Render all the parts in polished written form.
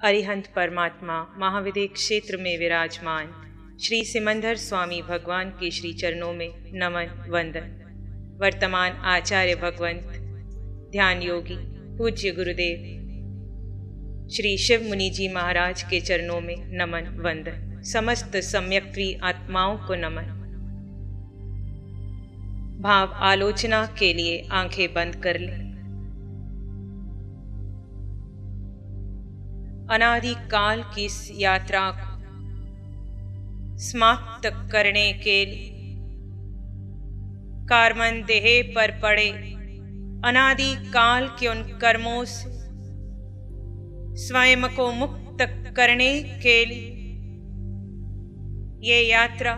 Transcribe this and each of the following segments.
अरिहंत परमात्मा महाविदेह क्षेत्र में विराजमान श्री सिमंदर स्वामी भगवान के श्री चरणों में नमन वंदन। वर्तमान आचार्य भगवंत ध्यान योगी पूज्य गुरुदेव श्री शिव मुनि जी महाराज के चरणों में नमन वंदन। समस्त सम्यक्त्री आत्माओं को नमन। भाव आलोचना के लिए आंखें बंद कर लें। अनादि काल की इस यात्रा को समाप्त करने के लिए कार्बन देह पर पड़े अनादि काल के उन कर्मों से स्वयं को मुक्त करने के लिए ये यात्रा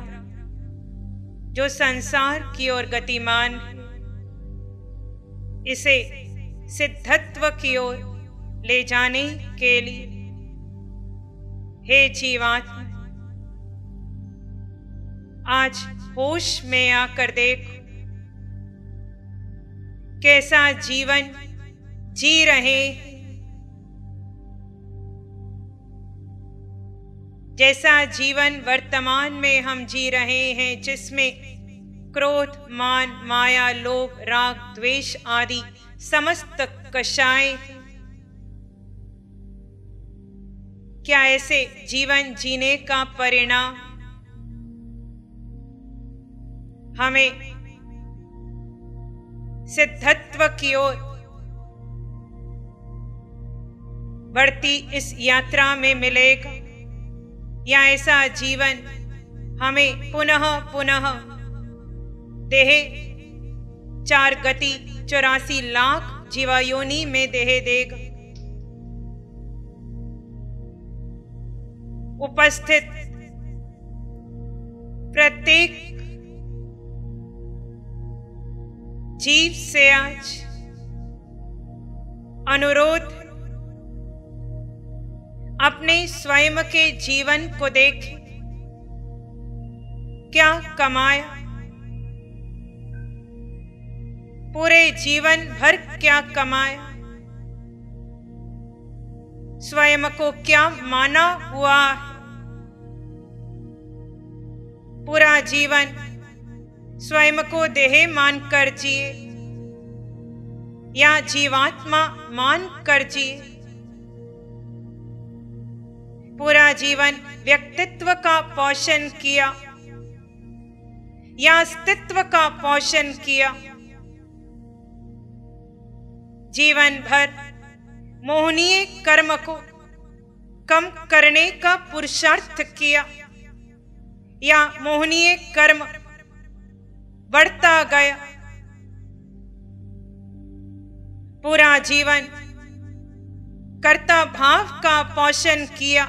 जो संसार की ओर गतिमान है, इसे सिद्धत्व की ओर ले जाने के लिए हे जीवात्मा, आज होश में आकर देखो कैसा जीवन जी रहे हैं। जैसा जीवन वर्तमान में हम जी रहे हैं, जिसमें क्रोध, मान, माया, लोभ, राग, द्वेष आदि समस्त कषाय, क्या ऐसे जीवन जीने का परिणाम हमें सिद्धत्व की ओर बढ़ती इस यात्रा में मिलेगा, या ऐसा जीवन हमें पुनः पुनः देह 4 गति 84 लाख जीवायोनि में देह देगा। उपस्थित प्रत्येक जीव से आज अनुरोध, अपने स्वयं के जीवन को देखें। क्या कमाया, पूरे जीवन भर क्या कमाया, स्वयं को क्या माना हुआ है। पूरा जीवन स्वयं को देह मान कर जिए या जीवात्मा मान कर जिए। पूरा जीवन व्यक्तित्व का पोषण किया या अस्तित्व का पोषण किया। जीवन भर मोहनीय कर्म को कम करने का पुरुषार्थ किया या मोहनीय कर्म बढ़ता गया। पूरा जीवन कर्ता भाव का पोषण किया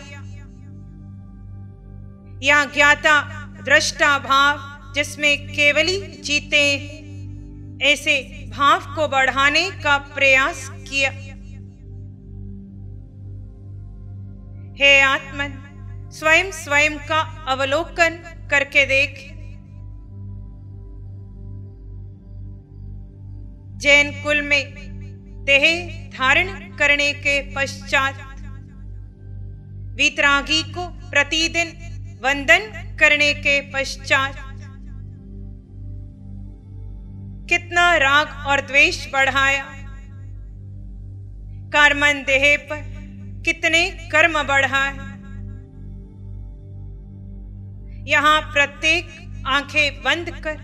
या ज्ञाता दृष्टा भाव, जिसमें केवली जीते ऐसे भाव को बढ़ाने का प्रयास किया। हे आत्मन, स्वयं स्वयं का अवलोकन करके देख। जैन कुल में देह धारण करने के पश्चात वीतरागी को प्रतिदिन वंदन करने के पश्चात कितना राग और द्वेष बढ़ाया। कार्बन देह पर कितने कर्म बढ़ाए। यहां प्रत्येक आंखें बंद कर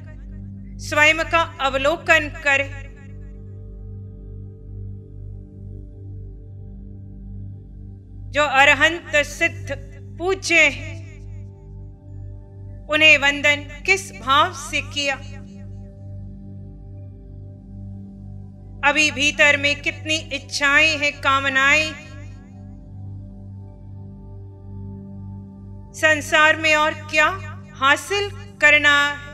स्वयं का अवलोकन करे। जो अरहंत सिद्ध पूज्य हैं, उन्हें वंदन किस भाव से किया। अभी भीतर में कितनी इच्छाएं हैं, कामनाएं। संसार में और क्या हासिल करना है।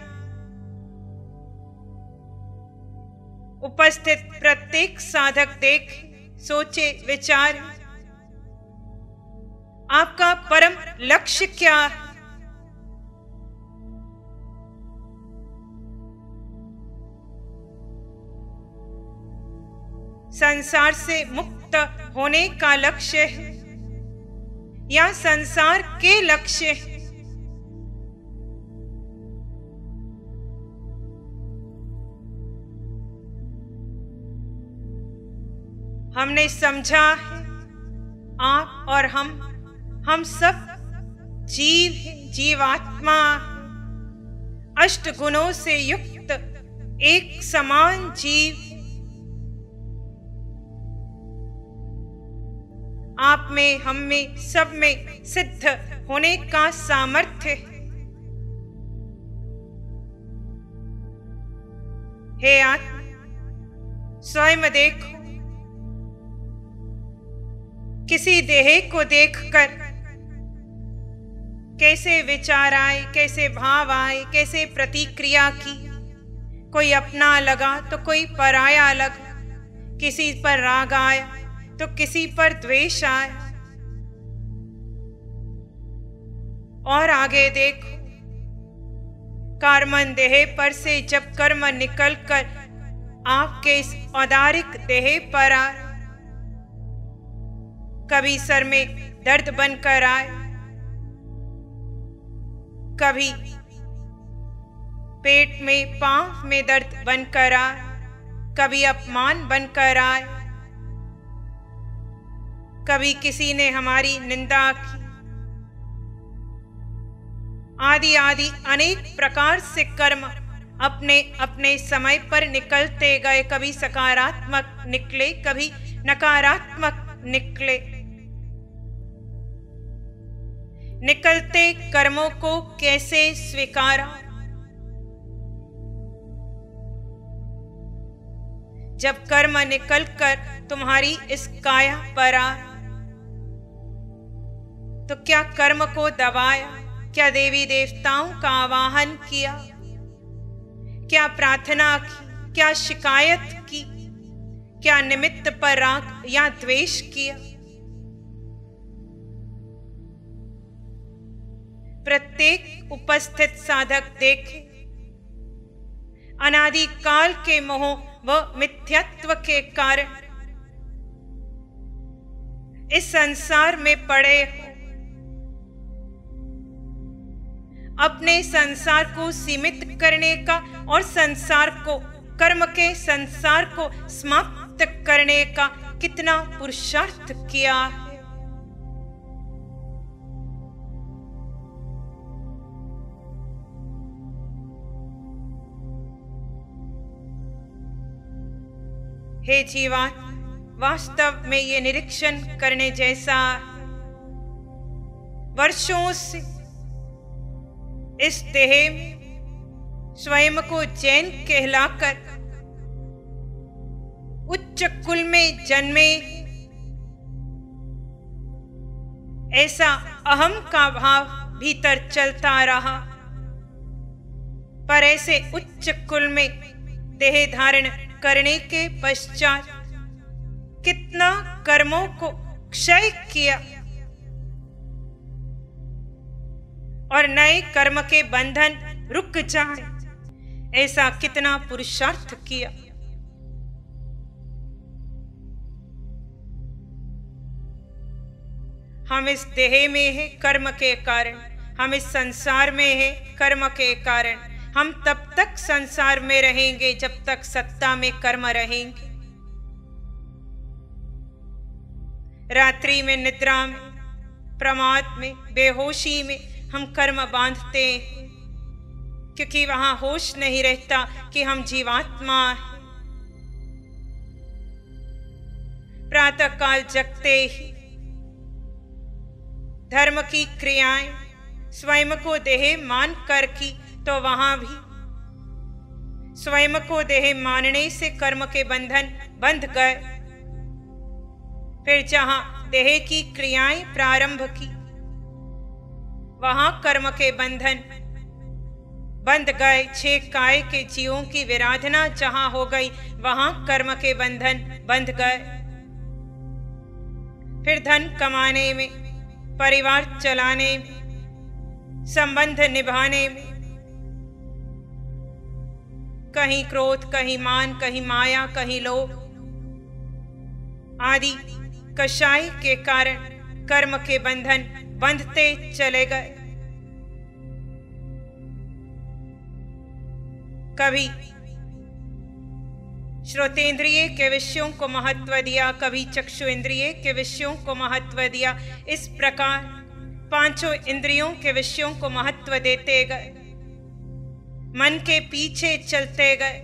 उपस्थित प्रत्येक साधक देख, सोचे, विचार, आपका परम लक्ष्य क्या है। संसार से मुक्त होने का लक्ष्य है। या संसार के लक्ष्य हैं। हमने समझा है आप और हम सब जीव हैं, जीवात्मा हैं, अष्ट गुणों से युक्त एक समान जीव। आप में, हम में, सब में सिद्ध होने का सामर्थ्य है। हे आत्मा, स्वयं देखो, किसी देह को देखकर कैसे विचार आए, कैसे भाव आए, कैसे प्रतिक्रिया की। कोई अपना लगा तो कोई पराया लगा, किसी पर राग आया तो किसी पर द्वेष आया। और आगे देखो, कार्मन देह पर से जब कर्म निकलकर आपके इस औदारिक देह पर आए, कभी सर में दर्द बनकर आए, कभी पेट में, पांव में दर्द बनकर आए, कभी अपमान बनकर आए, कभी किसी ने हमारी निंदा की, आदि आदि अनेक प्रकार से कर्म अपने अपने समय पर निकलते गए। कभी सकारात्मक निकले, कभी नकारात्मक निकले। निकलते कर्मों को कैसे स्वीकारा? जब कर्म निकलकर तुम्हारी इस काया पर आए, तो क्या कर्म को दबाया? क्या देवी देवताओं का आवाहन किया? क्या प्रार्थना की? क्या शिकायत की? क्या निमित्त पर राग या द्वेष किया? प्रत्येक उपस्थित साधक देखे, अनादि काल के मोह व मिथ्यात्व के कारण इस संसार में पड़े हो। अपने संसार को सीमित करने का और संसार को, कर्म के संसार को समाप्त करने का कितना पुरुषार्थ किया है। हे जीवात्मा, वास्तव में ये निरीक्षण करने जैसा है। वर्षों से इस देह में स्वयं को जैन कहलाकर उच्च कुल में जन्मे, ऐसा अहम का भाव भीतर चलता रहा। पर ऐसे उच्च कुल में देह धारण करने के पश्चात कितना कर्मों को क्षय किया और नए कर्म के बंधन रुक जाए, ऐसा कितना पुरुषार्थ किया। हम इस देह में हैं कर्म के कारण, हम इस संसार में हैं कर्म के कारण। हम तब तक संसार में रहेंगे जब तक सत्ता में कर्म रहेंगे। रात्रि में, निद्रा में, प्रमाद में, बेहोशी में हम कर्म बांधते हैं, क्योंकि वहां होश नहीं रहता कि हम जीवात्मा हैं। प्रातः काल जगते ही धर्म की क्रियाएं स्वयं को देह मान कर की, तो वहां भी स्वयं को देह मानने से कर्म के बंधन बंध गए। फिर जहां देह की क्रियाएं प्रारंभ की, वहां कर्म के बंधन बंध गए। 6 काय के जीवों की विराधना जहां हो गई, वहां कर्म के बंधन बंध गए। फिर धन कमाने में, परिवार चलाने में, संबंध निभाने में, कहीं क्रोध, कहीं मान, कहीं माया, कहीं लोभ आदि कषाय के कारण कर्म के बंधन बंधते चले गए। कभी श्रोतेंद्रिय के विषयों को महत्व दिया, कभी चक्षु इंद्रिय के विषयों को महत्व दिया। इस प्रकार पांचों इंद्रियों के विषयों को महत्व देते गए, मन के पीछे चलते गए,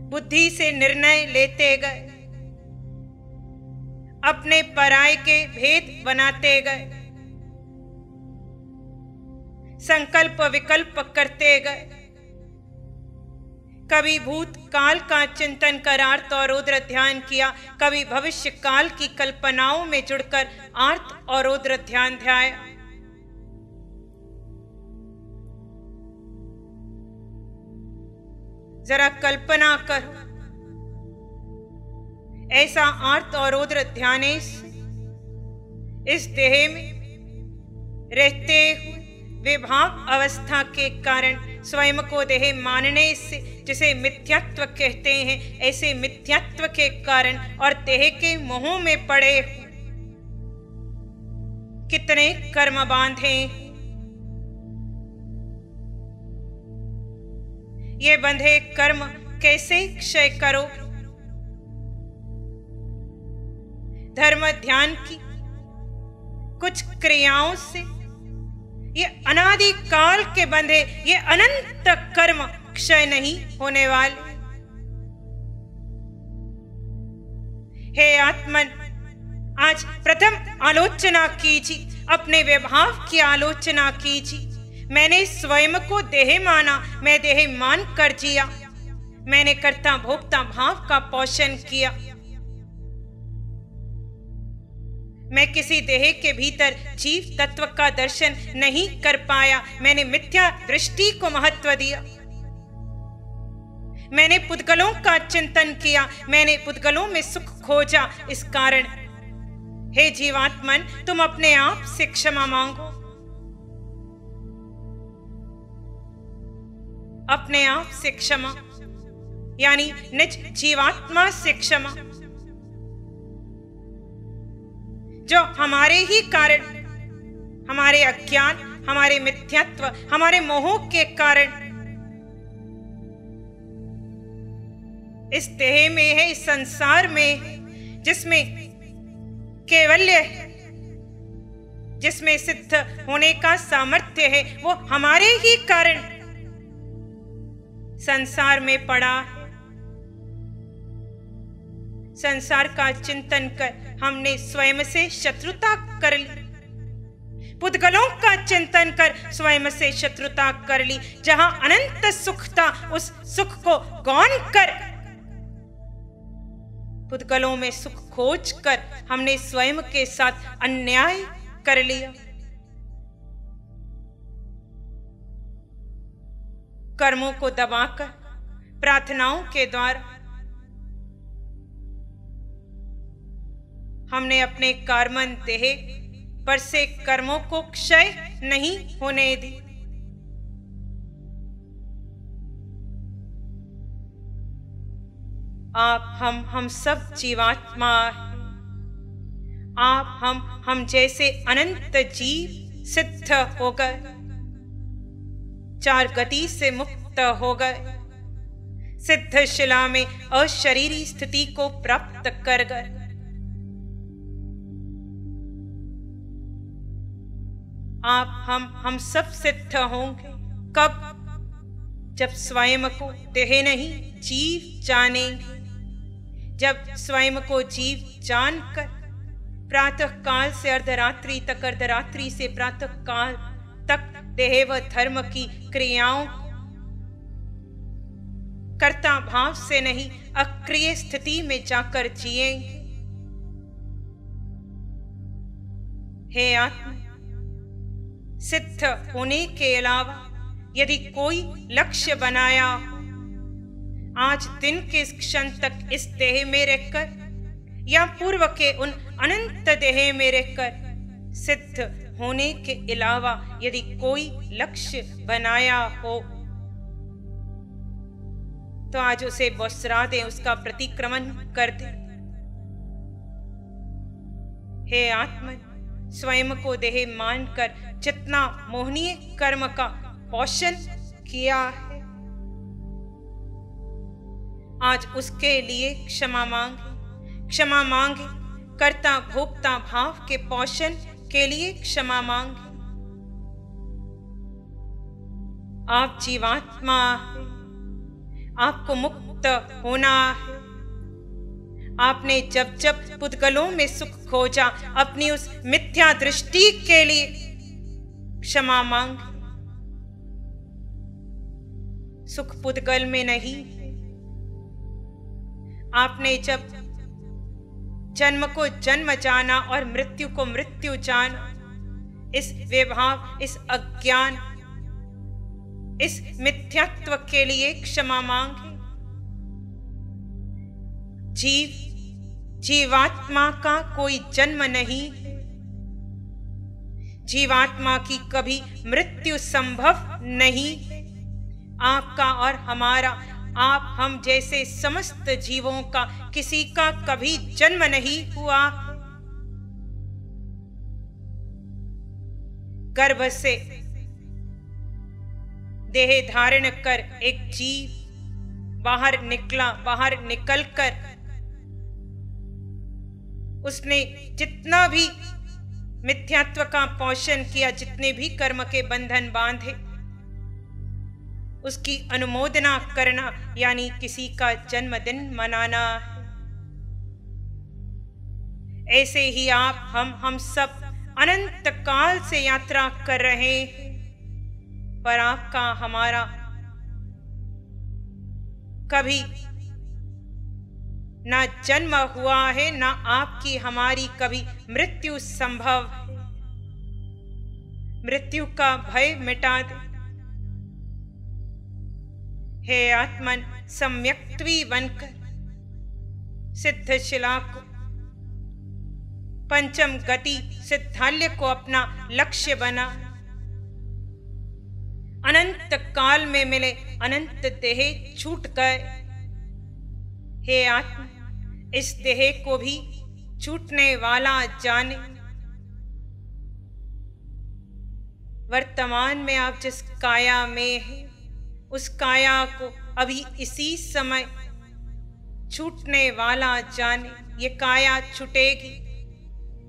बुद्धि से निर्णय लेते गए, अपने पराये के भेद बनाते गए, संकल्प विकल्प करते गए। कभी भूतकाल का चिंतन कर आर्त और रौद्र ध्यान किया, कभी भविष्य काल की कल्पनाओं में जुड़कर आर्त और रौद्र ध्यान ध्याया। जरा कल्पना करो, ऐसा आर्त और रौद्र ध्यानेश इस देह में रहते हुए विभाव अवस्था के कारण स्वयं को देह मानने से, जिसे मिथ्यात्व कहते हैं, ऐसे मिथ्यात्व के कारण और देह के मोह में पड़े कितने कर्म बांधे। ये बंधे कर्म कैसे क्षय करो? धर्म ध्यान की कुछ क्रियाओं से ये अनादि काल के बंधे ये अनंत कर्म क्षय नहीं होने वाले। हे आत्मन, आज प्रथम आलोचना कीजिए, अपने व्यवहार की आलोचना कीजिए। मैंने स्वयं को देह माना, मैं देह मान कर जिया, मैंने कर्ता भोक्ता भाव का पोषण किया। मैं किसी देह के भीतर जीव तत्व का दर्शन नहीं कर पाया, मैंने मिथ्या दृष्टि को महत्व दिया। मैंने पुद्गलों का चिंतन किया, मैंने पुद्गलों में सुख खोजा। इस कारण हे जीवात्मन, तुम अपने आप से क्षमा मांगो, अपने आप से क्षमा, यानी निज जीवात्मा से क्षमा, जो हमारे ही कारण, हमारे अज्ञान, हमारे मिथ्यात्व, हमारे मोह के कारण इस देह में है, इस संसार में है, जिसमें कैवल्य है, जिसमें सिद्ध होने का सामर्थ्य है, वो हमारे ही कारण संसार में पड़ा है। संसार का चिंतन कर हमने स्वयं से शत्रुता कर ली, पुद्गलों का चिंतन कर स्वयं से शत्रुता कर ली। जहां अनंत सुख था, उस सुख को गौण कर पुद्गलों में सुख खोज कर हमने स्वयं के साथ अन्याय कर लिया। कर्मों को दबाकर प्रार्थनाओं के द्वारा हमने अपने कार्मन देह पर से कर्मों को क्षय नहीं होने दी। आप हम सब जीवात्मा हैं। आप हम जैसे अनंत जीव सिद्ध हो गए, चार गति से मुक्त हो गए, सिद्ध शिला में अशरीरी स्थिति को प्राप्त कर गए। आप हम सब सिद्ध होंगे कब? जब स्वयं को देह नहीं जीव जानेंगे, जब स्वयं को जीव जानकर प्रातः काल से अर्धरात्रि तक, अर्धरात्रि से प्रातः काल तक देह व धर्म की क्रियाओं कर्ता भाव से नहीं अक्रिय स्थिति में जाकर जिएंगे। हे आत्मा, सिद्ध होने के अलावा यदि कोई लक्ष्य बनाया हो, आज दिन के इस क्षण तक इस देह में रहकर या पूर्व के उन अनंत देह में रहकर सिद्ध होने के अलावा यदि कोई लक्ष्य बनाया हो, तो आज उसे बौसरा दें, उसका प्रतिक्रमण कर दें। हे आत्मन, स्वयं को देह मानकर जितना मोहनीय कर्म का पोषण किया है, आज उसके लिए क्षमा मांगे, कर्ता भोक्ता भाव के पोषण के लिए क्षमा मांगे। आप जीवात्मा हैं, आपको मुक्त होना है। आपने जब जब पुद्गलों में सुख खोजा, अपनी उस मिथ्या दृष्टि के लिए क्षमा मांगे। सुख पुद्गल में नहीं है। आपने जब जन्म को जन्म जाना और मृत्यु को मृत्यु जाना, इस विभाव, इस अज्ञान, इस मिथ्यात्व के लिए क्षमा मांगे। जीवात्मा का कोई जन्म नहीं है। जीवात्मा की कभी मृत्यु संभव नहीं है। आपका और हमारा, आप हम जैसे समस्त जीवों का किसी का कभी जन्म नहीं हुआ। गर्भ से देह धारण कर एक जीव बाहर निकला, बाहर निकलकर उसने जितना भी मिथ्यात्व का पोषण किया, जितने भी कर्म के बंधन बांधे, उसकी अनुमोदना करना यानी किसी का जन्मदिन मनाना है। ऐसे ही आप हम सब अनंत काल से यात्रा कर रहे हैं, पर आपका हमारा कभी ना जन्म हुआ है, ना आपकी हमारी कभी मृत्यु संभव है। मृत्यु का भय मिटा दे। हे आत्मन, सम्यक्त्वी बनकर सिद्धशिला को, पंचम गति सिद्धाल्य को अपना लक्ष्य बना। अनंत काल में मिले अनंत देह छूट गए। हे आत्मा, इस देह को भी छूटने वाला जाने। वर्तमान में आप जिस काया में हैं, उस काया को अभी इसी समय छूटने वाला जाने। ये काया छूटेगी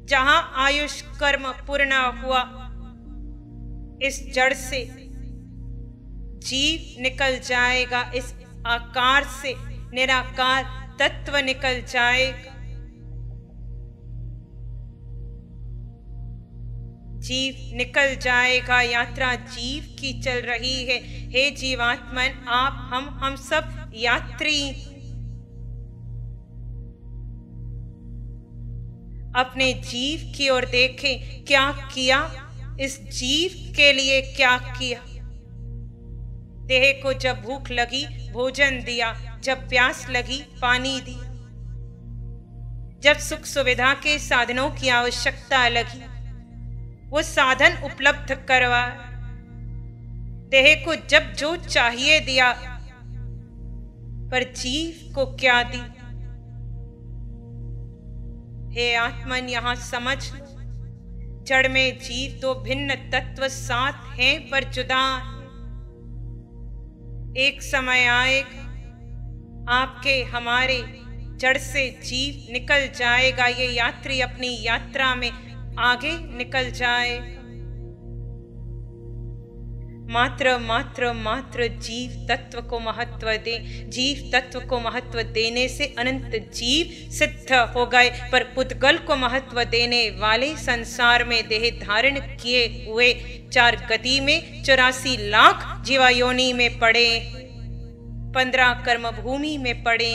जहां आयुष कर्म पूर्ण हुआ। इस जड़ से जीव निकल जाएगा, इस आकार से निराकार तत्व निकल जाएगा। जीव निकल जाएगा। यात्रा जीव की चल रही है। हे जीवात्मन, आप हम सब यात्री। अपने जीव की ओर देखें, क्या किया, इस जीव के लिए क्या किया। देह को जब भूख लगी भोजन दिया, जब प्यास लगी पानी दिया, जब सुख सुविधा के साधनों की आवश्यकता लगी वो साधन उपलब्ध करवा। देह को जब जो चाहिए दिया, पर जीव को क्या दी। हे आत्मन, यहां समझ, जड़ में जीव दो भिन्न तत्व साथ हैं पर जुदा हैं। एक समय आएगा आपके हमारे जड़ से जीव निकल जाएगा। ये यात्री अपनी यात्रा में आगे निकल जाएगा। मात्र जीव तत्व को महत्व दे। जीव तत्व को महत्व देने से अनंत जीव सिद्ध हो गए, पर पुद्गल को महत्व देने वाले संसार में देह धारण किए हुए 4 गति में 84 लाख जीवायोनि में पड़े, 15 कर्म भूमि में पड़े।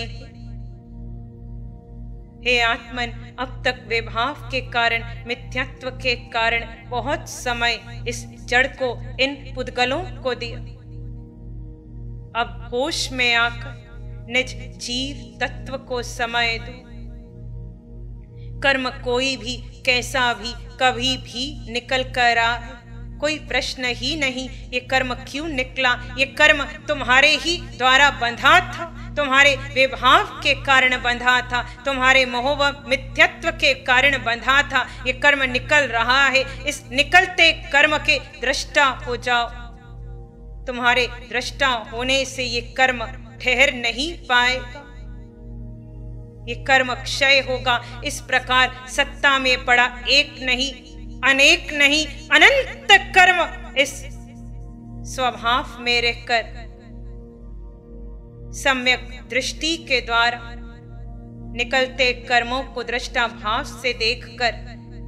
हे आत्मन, अब तक विभाव के कारण, मिथ्यात्व के कारण बहुत समय इस जड़ को, इन पुद्गलों को दिया। अब होश में आकर निज जीव तत्व को समय दो। कर्म कोई भी, कैसा भी, कभी भी निकल कर आए, कोई प्रश्न ही नहीं। ये कर्म क्यों निकला? ये कर्म तुम्हारे ही द्वारा बंधा था। तुम्हारे विभाव के कारण बंधा था, तुम्हारे मोह व मिथ्यत्व के कारण बंधा था। ये कर्म निकल रहा है, इस निकलते कर्म के दृष्टा हो जाओ। तुम्हारे दृष्टा होने से ये कर्म ठहर नहीं पाएगा, ये कर्म क्षय होगा। इस प्रकार सत्ता में पड़ा एक नहीं, अनेक नहीं, अनंत कर्म इस स्वभाव में रहकर सम्यक दृष्टि के द्वारा निकलते कर्मों को दृष्टा भाव से देखकर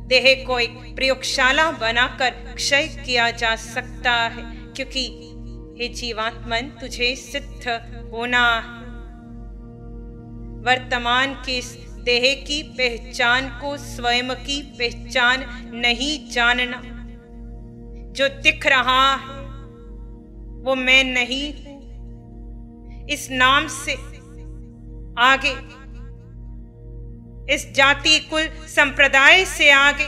देह को एक प्रयोगशाला बनाकर क्षय किया जा सकता है। क्योंकि हे जीवात्मन, तुझे सिद्ध होना है। वर्तमान की इस देह की पहचान को स्वयं की पहचान नहीं जानना। जो दिख रहा है वो मैं नहीं हूं। इस नाम से आगे, इस जाति कुल संप्रदाय से आगे,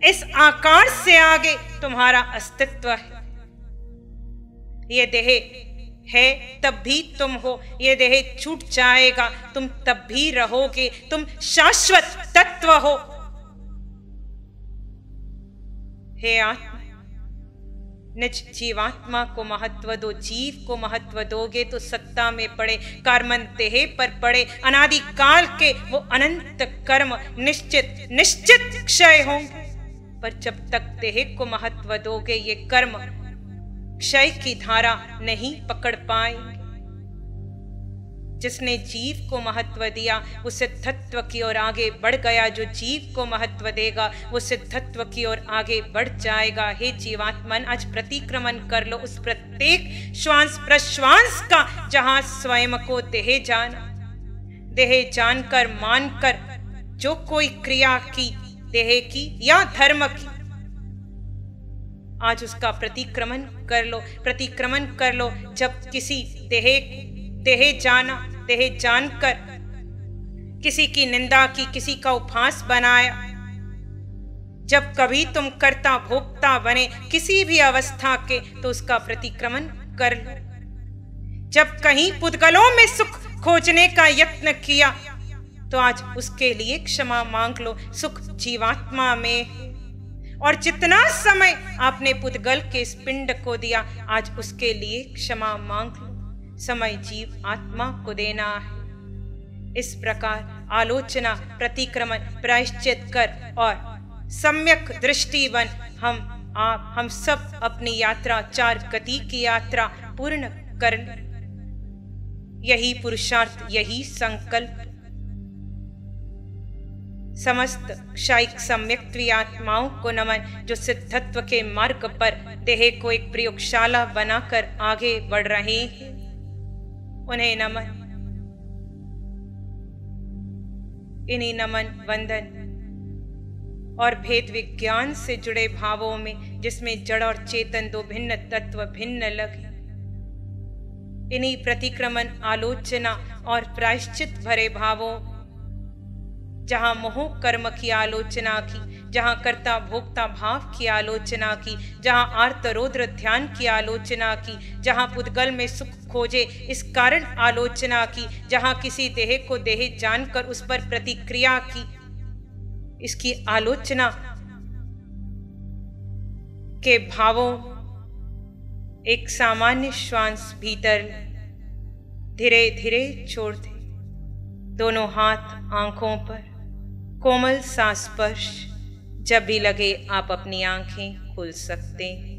इस आकार से आगे तुम्हारा अस्तित्व है। ये देह है तब भी तुम हो, ये देह छूट जाएगा तुम तब भी रहोगे। तुम शाश्वत तत्व हो। हे आत्मा, निज जीवात्मा को महत्व दो। जीव को महत्व दोगे तो सत्ता में पड़े, कर्मन देह पर पड़े, अनादि काल के वो अनंत कर्म निश्चित निश्चित क्षय होंगे। पर जब तक देह को महत्व दोगे ये कर्म क्षय की धारा नहीं पकड़ पाएंगे। जिसने जीव को महत्व दिया वो सिद्धत्व की ओर आगे बढ़ गया। जो जीव को महत्व देगा वो सिद्धत्व की ओर आगे बढ़ जाएगा। हे जीवात्मन, आज प्रतिक्रमण कर लो उस प्रत्येक श्वास प्रश्वास का, जहां स्वयं को देह जाना। देह जानकर मानकर जो कोई क्रिया की, देह की या धर्म की, आज उसका प्रतिक्रमण कर लो। प्रतिक्रमण कर लो। जब किसी देह जाना, देह जानकर किसी की निंदा की, किसी का उपहास बनाया, जब कभी तुम कर्ता भोक्ता बने किसी भी अवस्था के, तो उसका प्रतिक्रमण कर लो। जब कहीं पुद्गलों में सुख खोजने का यत्न किया, तो आज उसके लिए क्षमा मांग लो। सुख जीवात्मा में। और जितना समय आपने पुद्गल के इस पिंड को दिया, आज उसके लिए क्षमा मांग लो। समय जीव आत्मा को देना है। इस प्रकार आलोचना, प्रतिक्रमण, प्रायश्चित कर और सम्यक दृष्टि बन हम सब अपनी यात्रा, चार गति की यात्रा पूर्ण कर लें। यही पुरुषार्थ, यही संकल्प समस्त क्षायिक सम्यक्त्वी आत्माओं को नमन, जो सिद्धत्व के मार्ग पर देह को एक प्रयोगशाला बनाकर आगे बढ़ रहे हैं। उन्हें नमन। इन्हीं नमन, वंदन और भेद विज्ञान से जुड़े भावों में, जिसमें जड़ और चेतन दो भिन्न तत्व भिन्न लगे, इन्हीं प्रतिक्रमण, आलोचना और प्रायश्चित भरे भावों, जहां मोह कर्म की आलोचना की, जहां कर्ता भोक्ता भाव की आलोचना की, जहां आर्त रौद्र ध्यान की आलोचना की, जहां पुद्गल में सुख खोजे इस कारण आलोचना की, जहां किसी देह को देह जानकर उस पर प्रतिक्रिया की, इसकी आलोचना के भावों एक सामान्य श्वास भीतर धीरे धीरे छोड़ दे। दोनों हाथ आंखों पर, कोमल सा स्पर्श। जब भी लगे आप अपनी आंखें खोल सकते हैं।